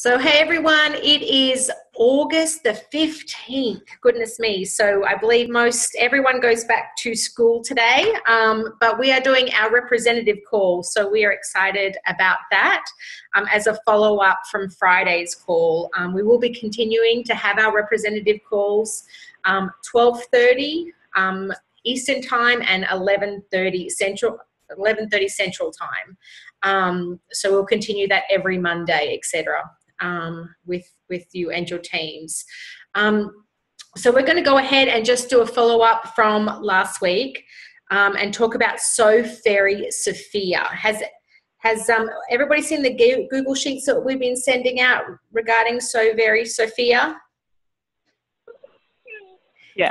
So, hey everyone, it is August the 15th. Goodness me. So, I believe everyone goes back to school today, but we are doing our representative call. So, we are excited about that as a follow up from Friday's call. We will be continuing to have our representative calls 12:30 Eastern Time and 11:30 Central Time. So, we'll continue that every Monday, etc. With you and your teams. So we're going to go ahead and just do a follow-up from last week and talk about So Fairy Sophia. Has everybody seen the Google Sheets that we've been sending out regarding So Very Sophia? Yeah.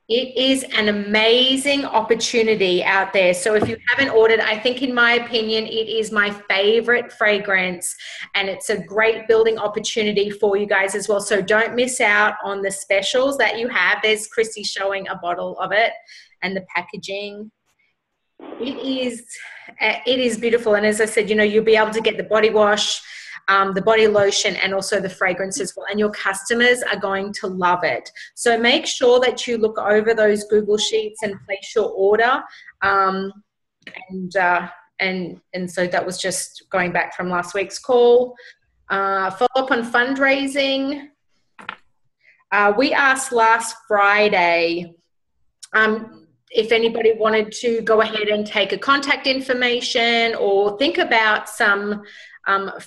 It is an amazing opportunity out there. So if you haven't ordered, I think in my opinion, it is my favorite fragrance and it's a great building opportunity for you guys as well. So don't miss out on the specials that you have. There's Chrissy showing a bottle of it and the packaging. It is beautiful. And as I said, you'll be able to get the body wash, the body lotion, and also the fragrance as well. And your customers are going to love it. So make sure that you look over those Google Sheets and place your order. And so that was just going back from last week's call. Follow up on fundraising. We asked last Friday if anybody wanted to go ahead and take a contact information or think about some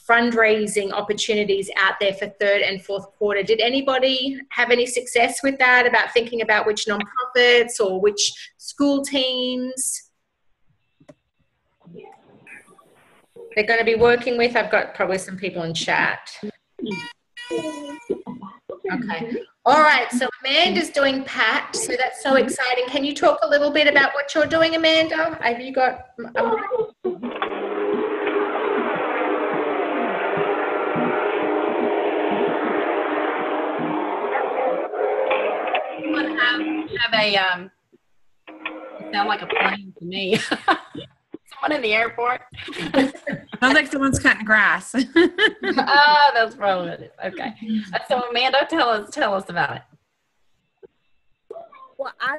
fundraising opportunities out there for third and fourth quarter. Did anybody have any success with that, about thinking about which nonprofits or which school teams they're going to be working with? I've got probably some people in chat. Okay. All right. So Amanda's doing PAT. So that's so exciting. Can you talk a little bit about what you're doing, Amanda? Have you got have a it sounds like a plane to me. Someone in the airport. Sounds like someone's cutting grass. Oh, that's probably it. Okay. So Amanda, tell us about it. Well, I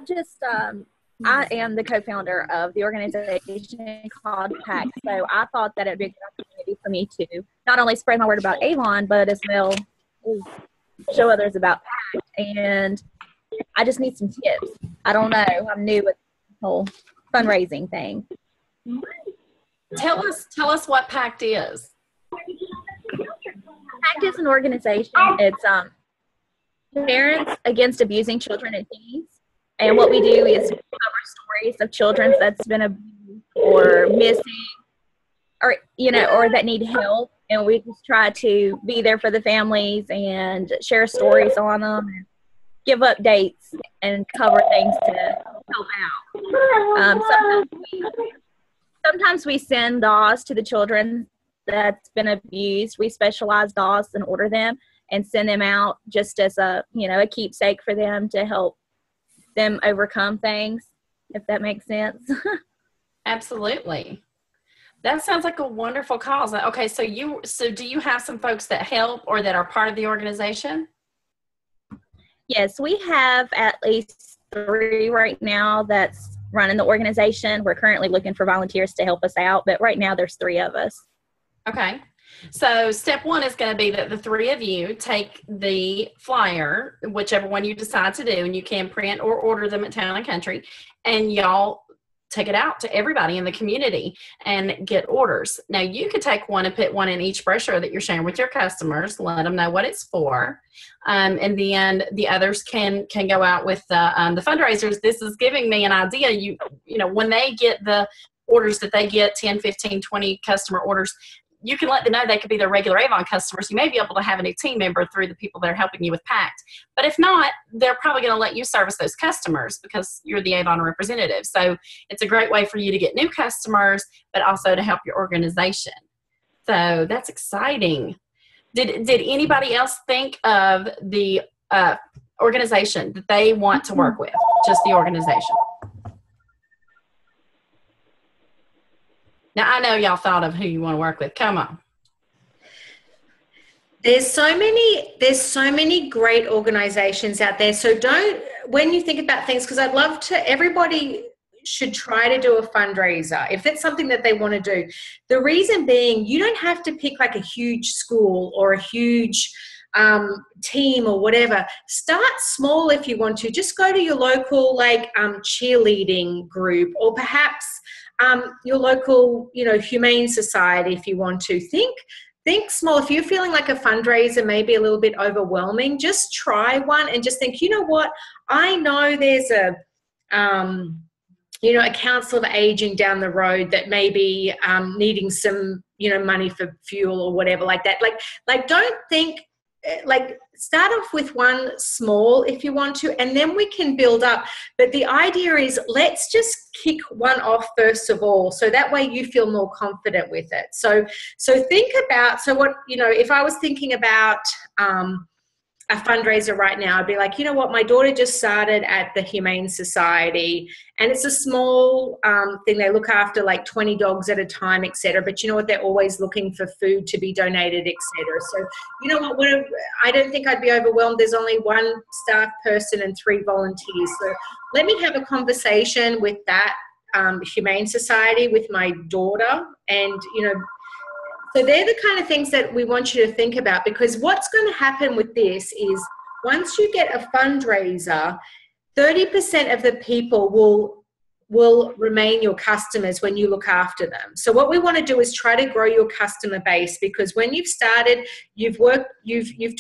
am the co-founder of the organization called Hog Packs. So I thought that it would be a good opportunity for me to not only spread my word about Avon, but as well show others about Pack. And I just need some tips. I don't know. I'm new with the whole fundraising thing. Tell us what PACT is. PACT is an organization. It's Parents Against Abusing Children and Teens. And what we do is cover stories of children that's been abused or missing or that need help. And we just try to be there for the families and share stories on them and give updates and cover things to help out. Sometimes we send dolls to the children that's been abused. We specialize dolls and order them and send them out just as a keepsake for them to help them overcome things, if that makes sense. Absolutely. That sounds like a wonderful cause. Okay, so do you have some folks that help or that are part of the organization? Yes, we have at least 3 right now that's running the organization. We're currently looking for volunteers to help us out, but right now there's 3 of us. Okay. So step 1 is going to be that the 3 of you take the flyer, whichever one you decide to do, and you can print or order them at Town and Country, and y'all take it out to everybody in the community and get orders. Now, you could take one and put one in each brochure that you're sharing with your customers, let them know what it's for. And then the others can go out with the fundraisers. This is giving me an idea. You know, when they get the orders that they get, 10, 15, 20 customer orders, you can let them know they could be their regular Avon customers. You may be able to have a new team member through the people that are helping you with PACT. But if not, they're probably going to let you service those customers because you're the Avon representative. So it's a great way for you to get new customers, but also to help your organization. So that's exciting. Did anybody else think of the organization that they want to work with? Just the organization. Now, I know y'all thought of who you want to work with. Come on. There's so many great organizations out there. So when you think about things, because I'd love to, everybody should try to do a fundraiser if that's something that they want to do. The reason being, you don't have to pick like a huge school or a huge team or whatever. Start small if you want to. Just go to your local cheerleading group, or perhaps your local, humane society if you want to. Think small. If you're feeling like a fundraiser may be a little bit overwhelming, just try one and just think, you know what, I know there's a council of aging down the road that may be needing some, money for fuel or whatever like that. Like don't think, start off with one small if you want to, and then we can build up. But the idea is, let's just kick one off first of all, so that way you feel more confident with it. So think about, if I was thinking about a fundraiser right now, I'd be like, you know what, my daughter just started at the Humane Society, and it's a small thing. They look after like 20 dogs at a time, etc. But you know what, they're always looking for food to be donated, etc. So you know what, I don't think I'd be overwhelmed. There's only one staff person and 3 volunteers. So let me have a conversation with that Humane Society with my daughter, and so they're the kind of things that we want you to think about, because what's going to happen with this is, once you get a fundraiser, 30% of the people will remain your customers when you look after them. So what we want to do is try to grow your customer base, because when you've started, you've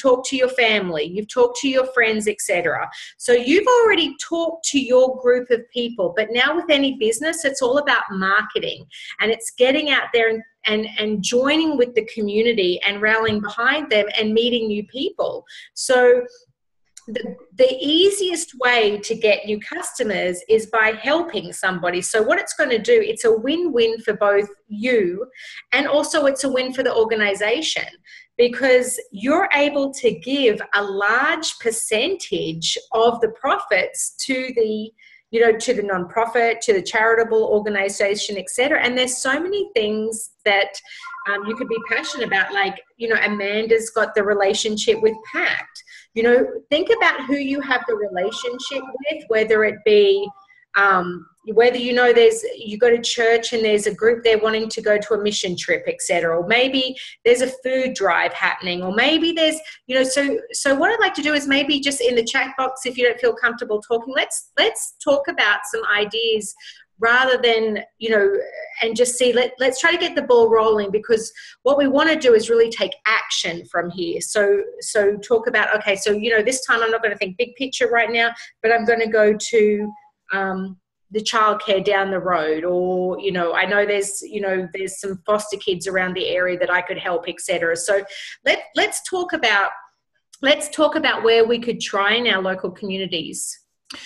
talked to your family, you've talked to your friends, etc. So you've already talked to your group of people. But now with any business, it's all about marketing, and it's getting out there and joining with the community and rallying behind them and meeting new people. So the easiest way to get new customers is by helping somebody. So what it's going to do, it's a win-win for both you, and also it's a win for the organization, because you're able to give a large percentage of the profits to the nonprofit, to the charitable organization, etc. And there's so many things that you could be passionate about. Like, Amanda's got the relationship with PACT. Think about who you have the relationship with, whether it be whether you go to church and there's a group there wanting to go to a mission trip, etc. Or maybe there's a food drive happening, or maybe there's, so what I'd like to do is, maybe just in the chat box, if you don't feel comfortable talking, let's talk about some ideas, rather than, and just see, let's try to get the ball rolling, because what we want to do is really take action from here. So talk about, okay, so, this time I'm not going to think big picture right now, but I'm going to go to the childcare down the road, or, I know there's some foster kids around the area that I could help, etc. So let's talk about where we could try in our local communities.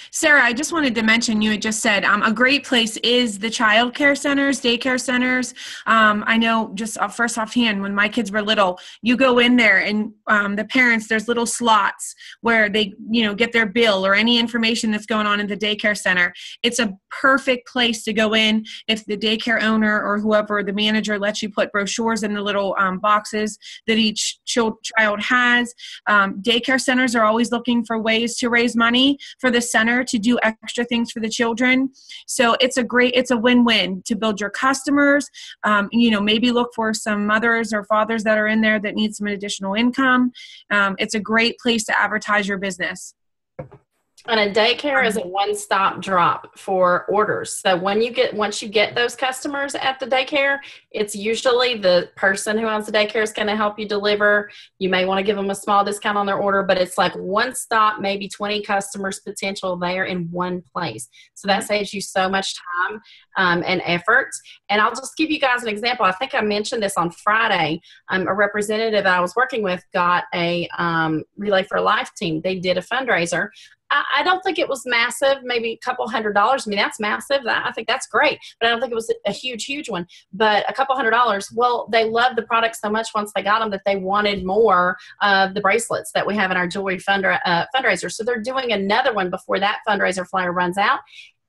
Sarah, I just wanted to mention, you had just said a great place is the child care centers, daycare centers. I know, just first offhand, when my kids were little, you go in there and the parents, there's little slots where they, get their bill or any information that's going on in the daycare center. It's a perfect place to go in if the daycare owner or whoever, the manager, lets you put brochures in the little boxes that each child has. Daycare centers are always looking for ways to raise money for the center to do extra things for the children. So it's a win-win to build your customers. Maybe look for some mothers or fathers that are in there that need some additional income. It's a great place to advertise your business. And a daycare is a one-stop drop for orders. So once you get those customers at the daycare, it's usually the person who owns the daycare is going to help you deliver. You may want to give them a small discount on their order, but it's like one stop, maybe 20 customers potential there in one place. So that saves you so much time and effort. And I'll just give you guys an example. I think I mentioned this on Friday. A representative I was working with got a Relay for Life team. They did a fundraiser. I don't think it was massive, maybe a couple $100. I mean, that's massive. I think that's great, but I don't think it was a huge one. But a couple $100. Well, they loved the product so much once they got them that they wanted more of the bracelets that we have in our jewelry fundraiser. So they're doing another one before that fundraiser flyer runs out.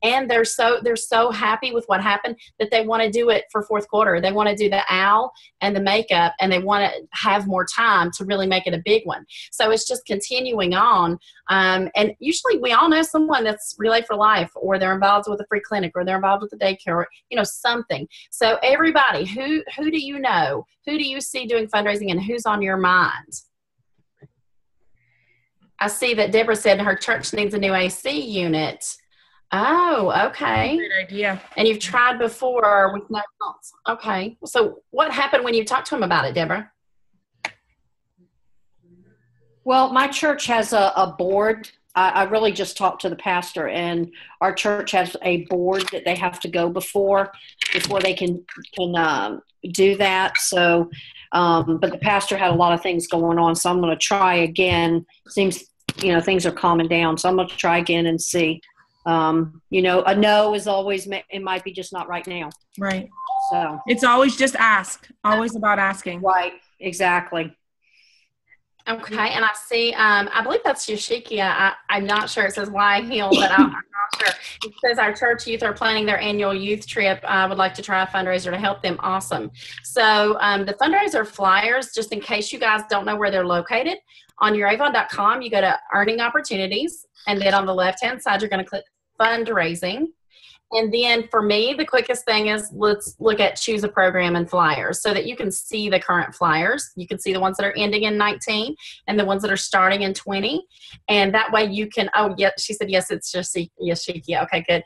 and they're so happy with what happened that they want to do it for fourth quarter. They want to do the owl and the makeup, and they want to have more time to really make it a big one. So it's just continuing on. And usually we all know someone that's Relay for Life, or they're involved with a free clinic, or they're involved with the daycare, or, something. So everybody, who do you know? Who do you see doing fundraising, and who's on your mind? I see that Deborah said her church needs a new AC unit. Oh, okay. Good idea. And you've tried before with no results. Okay. So what happened when you talked to him about it, Deborah? Well, my church has a board. I really just talked to the pastor, and our church has a board that they have to go before they can do that. So, but the pastor had a lot of things going on, so I'm going to try again. Seems, things are calming down, so I'm going to try again and see. A no is always, it might be just not right now. Right. So it's always just ask. Always about asking. Right. Exactly. Okay, and I see, I believe that's Yashikia. I'm not sure. It says why heal, but I'm not sure. It says our church youth are planning their annual youth trip. I would like to try a fundraiser to help them. Awesome. So the Fundraiser Flyers, just in case you guys don't know where they're located, on your Avon.com, you go to Earning Opportunities, and then on the left-hand side, you're going to click Fundraising. And then for me, the quickest thing is let's look at choose a program and flyers so that you can see the current flyers. You can see the ones that are ending in 19 and the ones that are starting in 20. And that way you can, oh, yeah, she said, yes, it's just, yes, Shiki. Okay, good.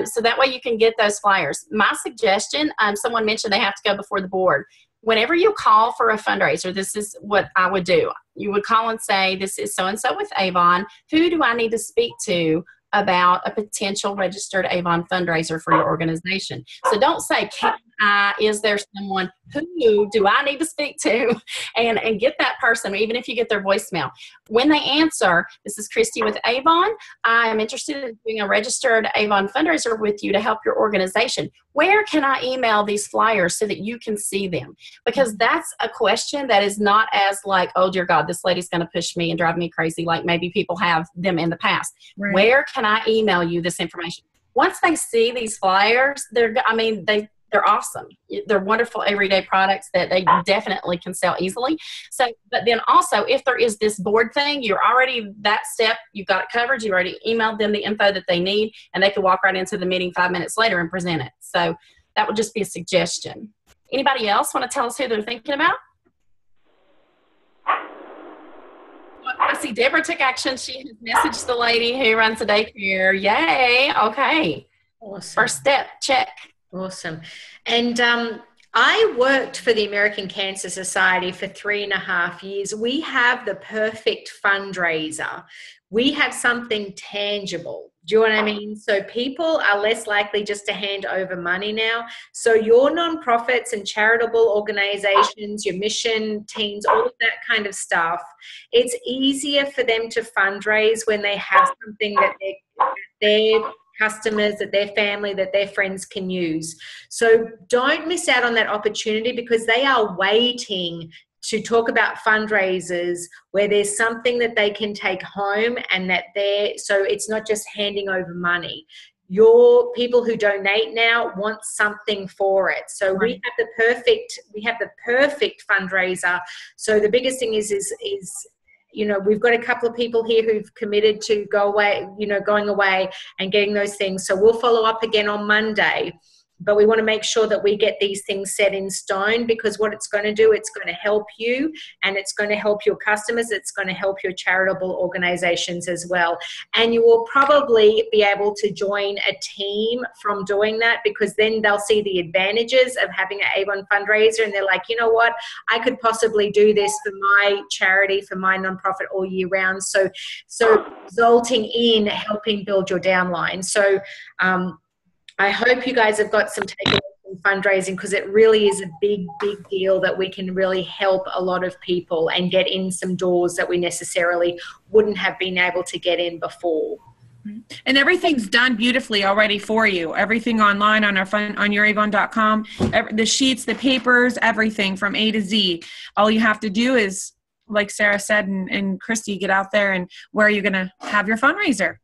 So that way you can get those flyers. My suggestion, someone mentioned they have to go before the board. Whenever you call for a fundraiser, this is what I would do. You would call and say, this is so-and-so with Avon. Who do I need to speak to about a potential registered Avon fundraiser for your organization? So don't say, is there someone, who do I need to speak to? And get that person, even if you get their voicemail. When they answer, this is Christy with Avon. I'm interested in doing a registered Avon fundraiser with you to help your organization. Where can I email these flyers so that you can see them? Because that's a question that is not as like, oh dear God, this lady's going to push me and drive me crazy, like maybe people have them in the past. Right. Where can I email you this information? Once they see these flyers, they're awesome. They're wonderful everyday products that they definitely can sell easily. So, but then also if there is this board thing, you're already that step, you've got it covered. You already emailed them the info that they need, and they can walk right into the meeting 5 minutes later and present it. So that would just be a suggestion. Anybody else want to tell us who they're thinking about? I see Deborah took action. She has messaged the lady who runs the daycare. Yay. Okay. Awesome. First step, check. Awesome. And I worked for the American Cancer Society for 3.5 years. We have the perfect fundraiser. We have something tangible. Do you know what I mean? So people are less likely just to hand over money now. So your nonprofits and charitable organizations, your mission teams, all of that kind of stuff, it's easier for them to fundraise when they have something that their customers, that their family, that their friends can use. So don't miss out on that opportunity, because they are waiting to talk about fundraisers where there's something that they can take home, and so it's not just handing over money. Your people who donate now want something for it. So we have the perfect fundraiser. So the biggest thing is we've got a couple of people here who've committed to going away and getting those things. So we'll follow up again on Monday. But we want to make sure that we get these things set in stone, because what it's going to do, it's going to help you, and it's going to help your customers. It's going to help your charitable organizations as well. And you will probably be able to join a team from doing that, because then they'll see the advantages of having an Avon fundraiser, and they're like, you know what, I could possibly do this for my charity, for my nonprofit all year round. So resulting in helping build your downline. So, I hope you guys have got some takeaways from fundraising, because it really is a big, big deal that we can really help a lot of people and get in some doors that we necessarily wouldn't have been able to get in before. And everything's done beautifully already for you. Everything online on on youravon.com, the sheets, the papers, everything from A to Z. All you have to do is, like Sarah said, and Christy, get out there and where are you going to have your fundraiser?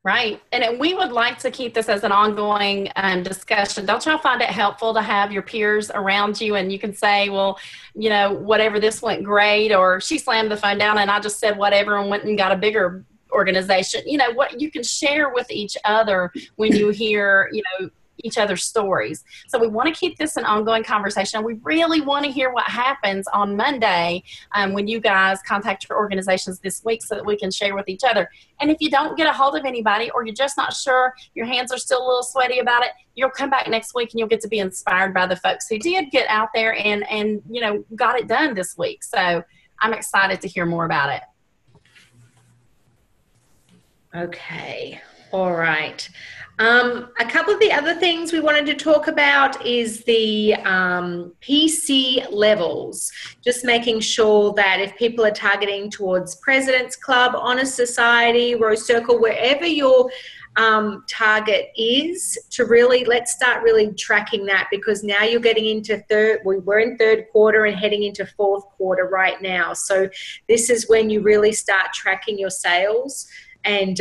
Right. And we would like to keep this as an ongoing discussion. Don't y'all find it helpful to have your peers around you and you can say, well, you know, whatever, this went great, or she slammed the phone down and I just said whatever and went and got a bigger organization. You know, what you can share with each other when you hear, you know, each other's stories. So we want to keep this an ongoing conversation. We really want to hear what happens on Monday when you guys contact your organizations this week so that we can share with each other. And if you don't get a hold of anybody or you're just not sure, your hands are still a little sweaty about it, you'll come back next week and you'll get to be inspired by the folks who did get out there and you know, got it done this week. So I'm excited to hear more about it. Okay. All right. A couple of the other things we wanted to talk about is the PC levels, just making sure that if people are targeting towards President's Club, Honor Society, Rose Circle, wherever your target is, to really, let's start really tracking that, because now you're getting into we're in third quarter and heading into fourth quarter right now. So this is when you really start tracking your sales. And,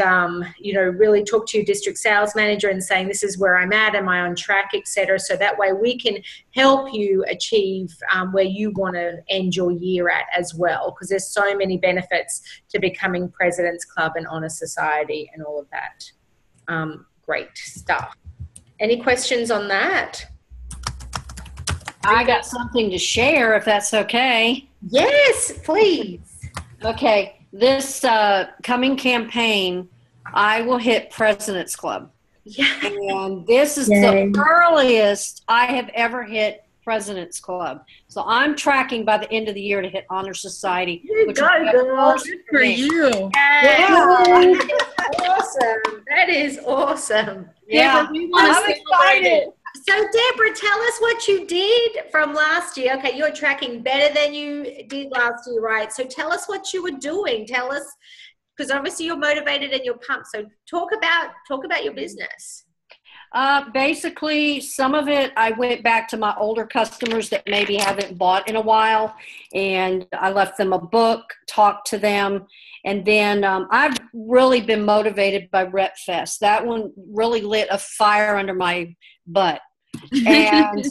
you know, really talk to your district sales manager and saying, this is where I'm at, am I on track, etc. So that way we can help you achieve where you want to end your year at as well, because there's so many benefits to becoming President's Club and Honor Society and all of that. Great stuff. Any questions on that? I got something to share, if that's okay. Yes, please. Okay. This coming campaign, I will hit President's Club. Yeah. And this is the earliest I have ever hit President's Club. So I'm tracking by the end of the year to hit Honor Society. Good for you. Yeah. Awesome. That is awesome. Yeah. I'm excited. So, Deborah, tell us what you did from last year. Okay, you're tracking better than you did last year, right? So tell us what you were doing. Tell us, because obviously you're motivated and you're pumped. So talk about your business. Basically, some of it, I went back to my older customers that maybe haven't bought in a while, and I left them a book, talked to them. And then I've really been motivated by Rep Fest. That one really lit a fire under my butt. And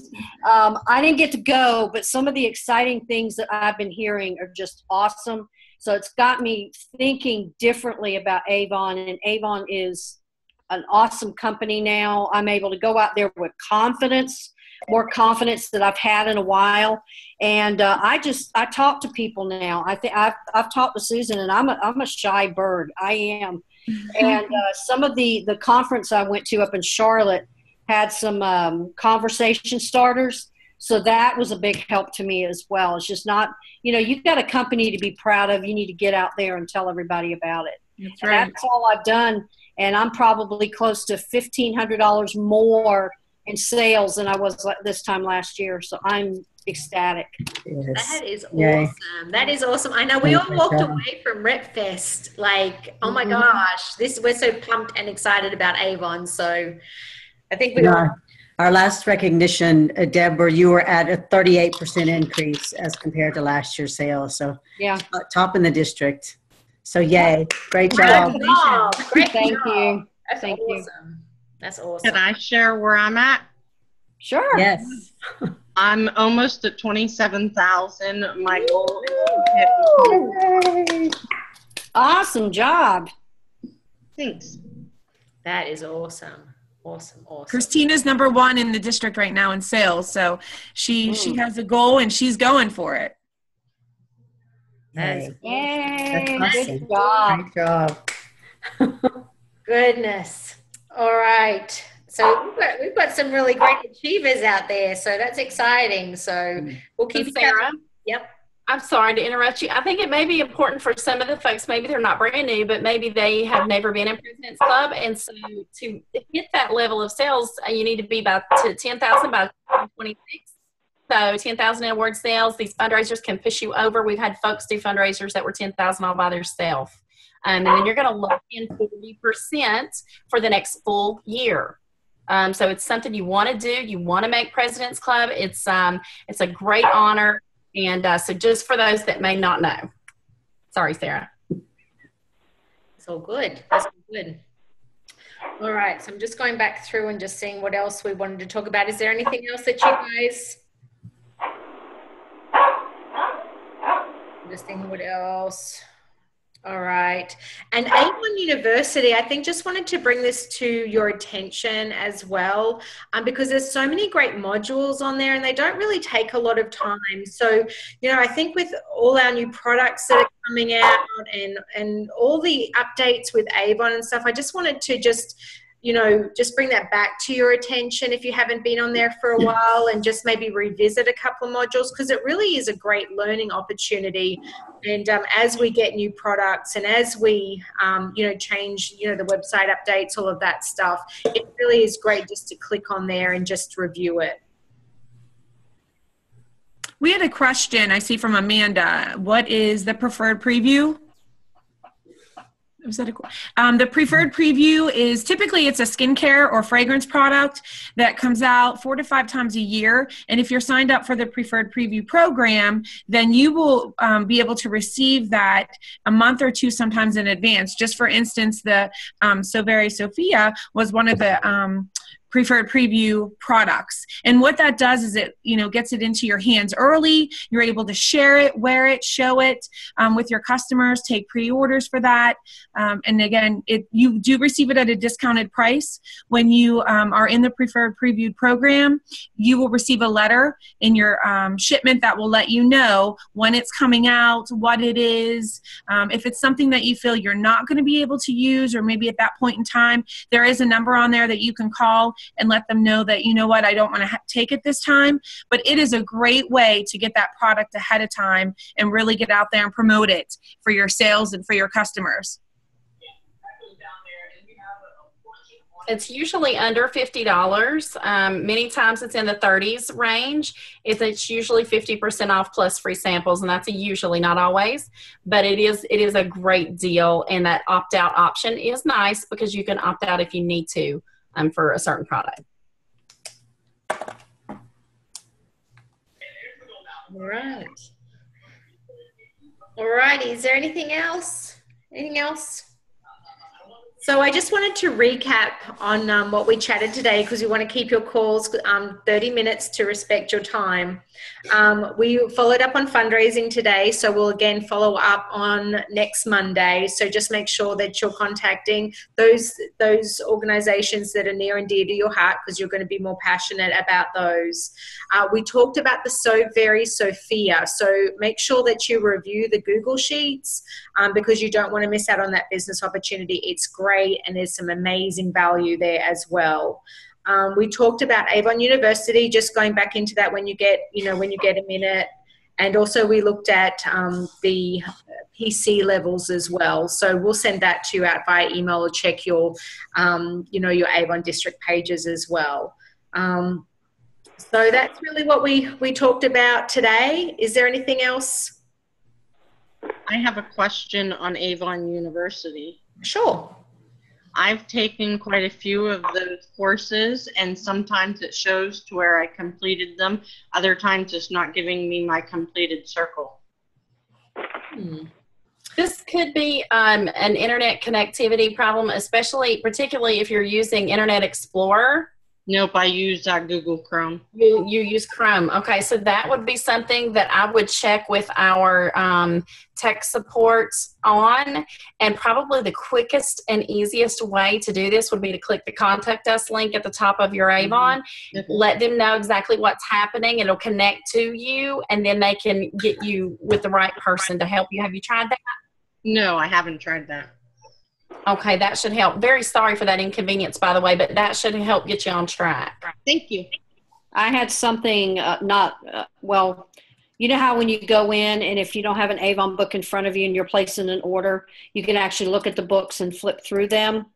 I didn't get to go, but some of the exciting things that I've been hearing are just awesome. So it's got me thinking differently about Avon, and Avon is an awesome company now. I'm able to go out there with confidence, more confidence that I've had in a while. And I talk to people now. I think I've talked to Susan, and I'm a shy bird. I am. And some of the conference I went to up in Charlotte had some conversation starters. So that was a big help to me as well. It's just not, you know, you've got a company to be proud of. You need to get out there and tell everybody about it. That's right. That's all I've done. And I'm probably close to $1,500 more in sales than I was this time last year. So I'm ecstatic. Yes. That is awesome. That is awesome. I know we all walked away from Rep Fest like, oh my gosh, we're so pumped and excited about Avon. So I think our last recognition, Deborah, you were at a 38% increase as compared to last year's sales. So yeah, top in the district. So yay, great job. Great Thank job. you. That's Thank awesome. you. That's awesome. Can I share where I'm at? Sure. Yes. I'm almost at 27,000. My goal is to hit. Awesome job. Thanks. That is awesome. Awesome. Christina's number one in the district right now in sales. So she has a goal and she's going for it. Yay. That's awesome. Good job. Great job. Goodness. All right. So we've got some really great achievers out there. So that's exciting. So we'll keep Sarah. Yep. I'm sorry to interrupt you. I think it may be important for some of the folks, maybe they're not brand new, but maybe they have never been in President's Club. And so to hit that level of sales, you need to be to 10,000 by 2026. So 10,000 in award sales, these fundraisers can push you over. We've had folks do fundraisers that were 10,000 all by themselves. And then you're going to lock in 40% for the next full year. So it's something you want to do. You want to make President's Club. It's a great honor. And so just for those that may not know. Sorry, Sarah. It's all good. That's good. All right, so I'm just going back through and just seeing what else we wanted to talk about. Is there anything else that you guys? I'm just thinking what else. All right. And Avon University, I think just wanted to bring this to your attention as well, because there's so many great modules on there and they don't really take a lot of time. So, you know, I think with all our new products that are coming out and all the updates with Avon and stuff, I just wanted to just, you know, just bring that back to your attention if you haven't been on there for a while, and just maybe revisit a couple of modules, because it really is a great learning opportunity. And as we get new products and as we, you know, change, you know, the website updates, all of that stuff, it really is great just to click on there and just review it. We had a question I see from Amanda. What is the preferred preview? Was that the preferred preview is typically it's a skincare or fragrance product that comes out 4 to 5 times a year. And if you're signed up for the preferred preview program, then you will be able to receive that a month or two sometimes in advance. Just for instance, the So Very Sophia was one of the preferred preview products. And what that does is it, you know, gets it into your hands early. You're able to share it, wear it, show it with your customers, take pre-orders for that. And again, you do receive it at a discounted price. When you are in the preferred preview program, you will receive a letter in your shipment that will let you know when it's coming out, what it is. If it's something that you feel you're not going to be able to use, or maybe at that point in time, there is a number on there that you can call and let them know that, you know what, I don't want to take it this time. But it is a great way to get that product ahead of time and really get out there and promote it for your sales and for your customers. It's usually under $50. Many times it's in the 30s range. It's usually 50% off plus free samples, and that's usually, not always, but it is a great deal. And that opt-out option is nice because you can opt out if you need to for a certain product. All right. All righty. Is there anything else? Anything else? So I just wanted to recap on what we chatted today, because we want to keep your calls 30 minutes to respect your time. We followed up on fundraising today, so we'll again follow up on next Monday. So just make sure that you're contacting those organizations that are near and dear to your heart, because you're going to be more passionate about those. We talked about the So Very Sophia, so make sure that you review the Google Sheets because you don't want to miss out on that business opportunity. It's great. And there's some amazing value there as well. We talked about Avon University, just going back into that when you get a minute. And also we looked at the PC levels as well. So we'll send that to you out via email, or check your, your Avon district pages as well. So that's really what we talked about today. Is there anything else? I have a question on Avon University. Sure. I've taken quite a few of those courses, and sometimes it shows to where I completed them. Other times it's not giving me my completed circle. This could be an internet connectivity problem, particularly if you're using Internet Explorer. Nope, I use Google Chrome. You use Chrome. Okay, so that would be something that I would check with our tech support on. And probably the quickest and easiest way to do this would be to click the Contact Us link at the top of your Avon. Mm-hmm. Let them know exactly what's happening. It'll connect to you, and then they can get you with the right person to help you. Have you tried that? No, I haven't tried that. Okay, that should help. Very sorry for that inconvenience, by the way, but that should help get you on track. Thank you. I had something well, you know how when you go in and if you don't have an Avon book in front of you and you're placing an order, you can actually look at the books and flip through them.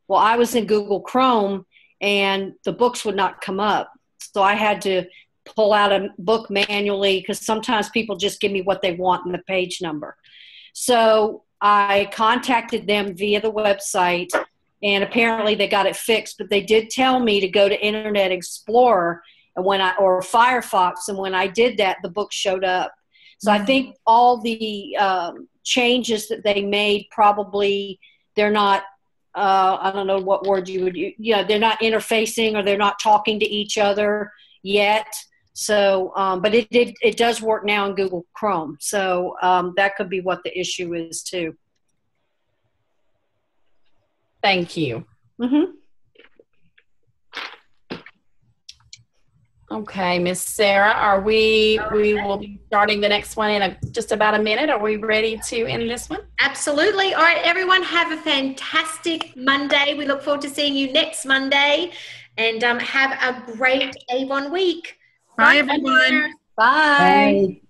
Well, I was in Google Chrome and the books would not come up. So I had to pull out a book manually, because sometimes people just give me what they want and the page number. So I contacted them via the website, and apparently they got it fixed, but they did tell me to go to Internet Explorer or Firefox, and when I did that, the book showed up. So I think all the changes that they made, probably they're not I don't know what word you would use. Yeah, they're not interfacing or they're not talking to each other yet. So, but it does work now in Google Chrome. So that could be what the issue is too. Thank you. Mm-hmm. Okay, Miss Sarah, we will be starting the next one in just about a minute. Are we ready to end this one? Absolutely. All right, everyone, have a fantastic Monday. We look forward to seeing you next Monday, and have a great Avon week. Bye, everyone. Bye. Bye.